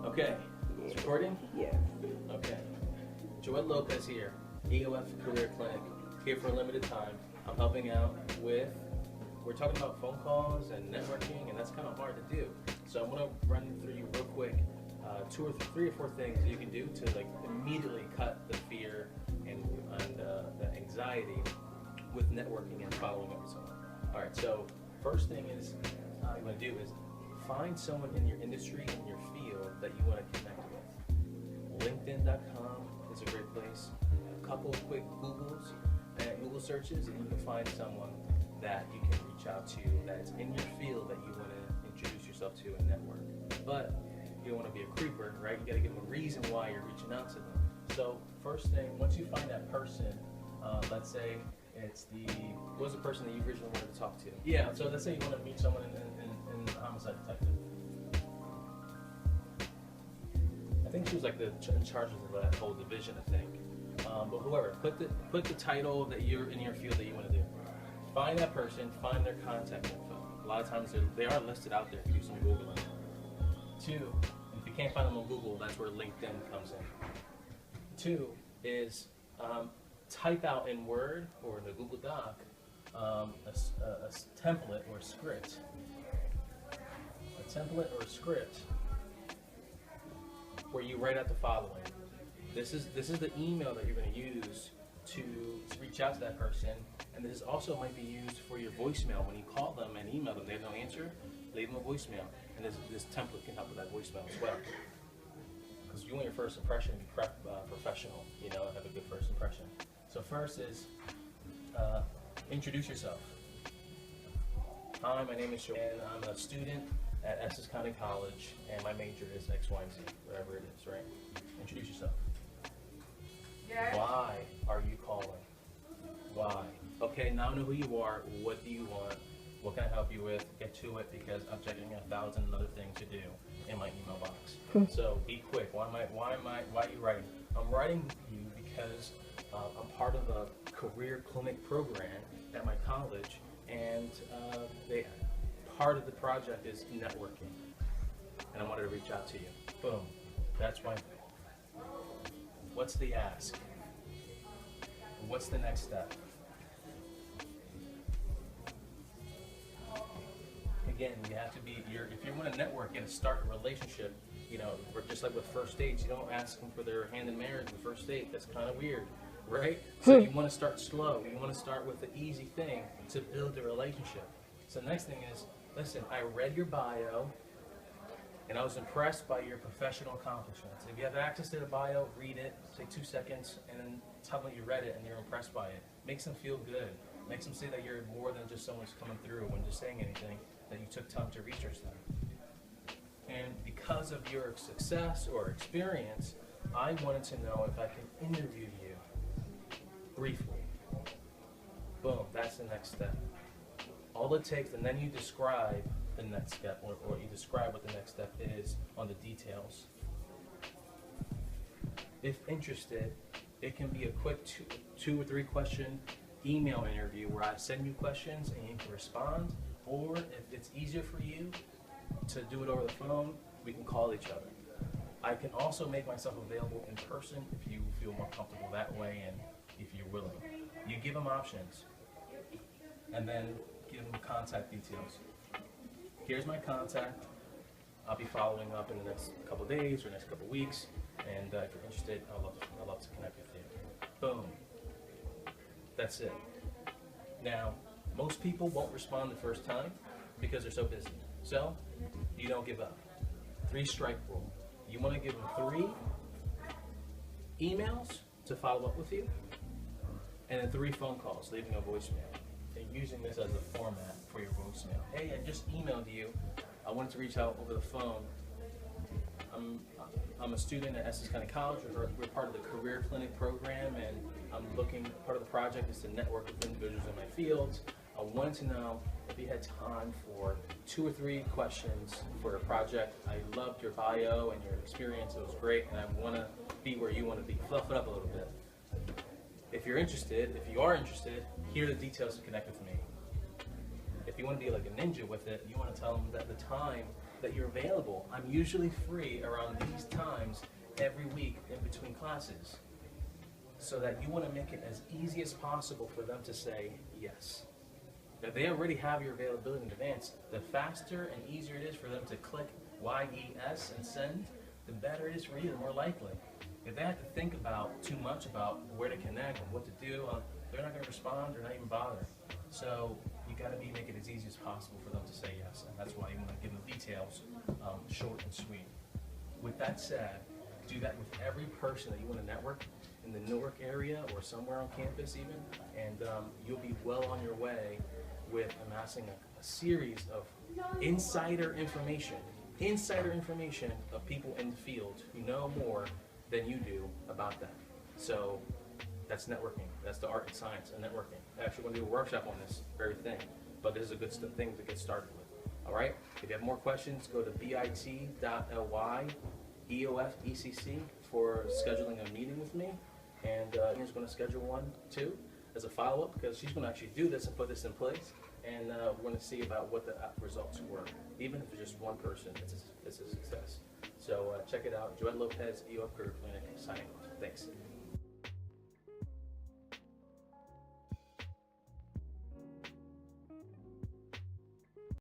Okay, it's recording? Yes. Okay. Joel Lopez here, EOF Career Clinic, here for a limited time. I'm helping out with, we're talking about phone calls and networking, and that's kind of hard to do. So I'm going to run through you real quick, three or four things you can do to like immediately cut the fear and the anxiety with networking and following up with someone. All right, so first thing is you want to do is find someone in your industry, in your field that you want to connect with. LinkedIn.com is a great place. A couple of quick Google searches, and you can find someone that you can reach out to that's in your field that you want to introduce yourself to and network. But you don't want to be a creeper, right? You got to give them a reason why you're reaching out to them. So first thing, once you find that person, let's say it's what was the person that you originally wanted to talk to? Yeah, so let's say you want to meet someone in homicide detective. I think she was like in charge of that whole division, I think. But whoever, put the title that you're in your field that you want to do. Find that person, find their contact info. A lot of times they are listed out there if you do some Googling. Two, if you can't find them on Google, that's where LinkedIn comes in. Two is type out in Word or in the Google Doc a template or a script. A template or a script where you write out the following. This is the email that you're going to use to reach out to that person, and this also might be used for your voicemail. When you call them and email them, they have no answer, leave them a voicemail, and this template can help with that voicemail as well. Because you want your first impression to be professional, have a good first impression. So first is introduce yourself. Hi, my name is Joel, and I'm a student at Essex County College, and my major is X, Y, and Z, whatever it is, right? Introduce yourself. Yes. Why are you calling? Why? Okay, now I know who you are. What do you want? What can I help you with? Get to it, because I'm checking 1,000 other things to do in my email box. So be quick. Why are you writing? I'm writing you because I'm part of a career clinic program at my college, and part of the project is networking, and I wanted to reach out to you. Boom. That's why. What's the ask? What's the next step? Again, you have to be, if you want to network and start a relationship, just like with first dates, you don't ask them for their hand in marriage in the first date. That's kind of weird, right? So you want to start slow. You want to start with the easy thing to build a relationship. So the next thing is, listen, I read your bio, and I was impressed by your professional accomplishments. If you have access to the bio, read it, take 2 seconds, and then tell them you read it and you're impressed by it. Makes them feel good. Makes them say that you're more than just someone who's coming through when just saying anything, that you took time to research them. And because of your success or experience, I wanted to know if I can interview you briefly. Boom, that's the next step. All it takes, and then you describe the next step, or you describe what the next step is on the details. If interested, it can be a quick two or three question email interview where I send you questions and you can respond, or if it's easier for you to do it over the phone, we can call each other. I can also make myself available in person if you feel more comfortable that way and if you're willing. You give them options, and then give them contact details. Here's my contact. I'll be following up in the next couple of days or next couple of weeks, and if you're interested, I'd love to connect with you. Boom. That's it. Now, most people won't respond the first time because they're so busy. So, you don't give up. 3-strike rule. You want to give them 3 emails to follow up with you, and then 3 phone calls, leaving a voicemail. And using this as a format for your voicemail. Hey, I just emailed you. I wanted to reach out over the phone. I'm a student at Essex County College. We're part of the Career Clinic program, and part of the project is to network with individuals in my field. I wanted to know if you had time for 2 or 3 questions for a project. I loved your bio and your experience. It was great, and I want to be where you want to be. Fluff it up a little bit. If you are interested, here are the details to connect with me. If you want to be like a ninja with it, you want to tell them that the time that you're available. I'm usually free around these times every week in between classes. So that you want to make it as easy as possible for them to say yes. If they already have your availability in advance, the faster and easier it is for them to click YES and send, the better it is for you, the more likely. If they have to think about too much about where to connect and what to do, they're not going to respond or not even bother. So you got to make it as easy as possible for them to say yes, and that's why you want to give them details short and sweet. With that said, do that with every person that you want to network in the Newark area or somewhere on campus even, and you'll be well on your way with amassing a series of insider information of people in the field who know more than you do about that. So that's networking. That's the art and science of networking. I actually want to do a workshop on this very thing, but this is a good thing to get started with. All right? If you have more questions, go to bit.ly/EOFECC for scheduling a meeting with me. And Ian's going to schedule one too as a follow-up, because she's going to actually do this and put this in place. And we're going to see about what the results were. Even if it's just one person, it's a success. So check it out. Joed Lopez, EOF Career Clinic, signing off. Thanks.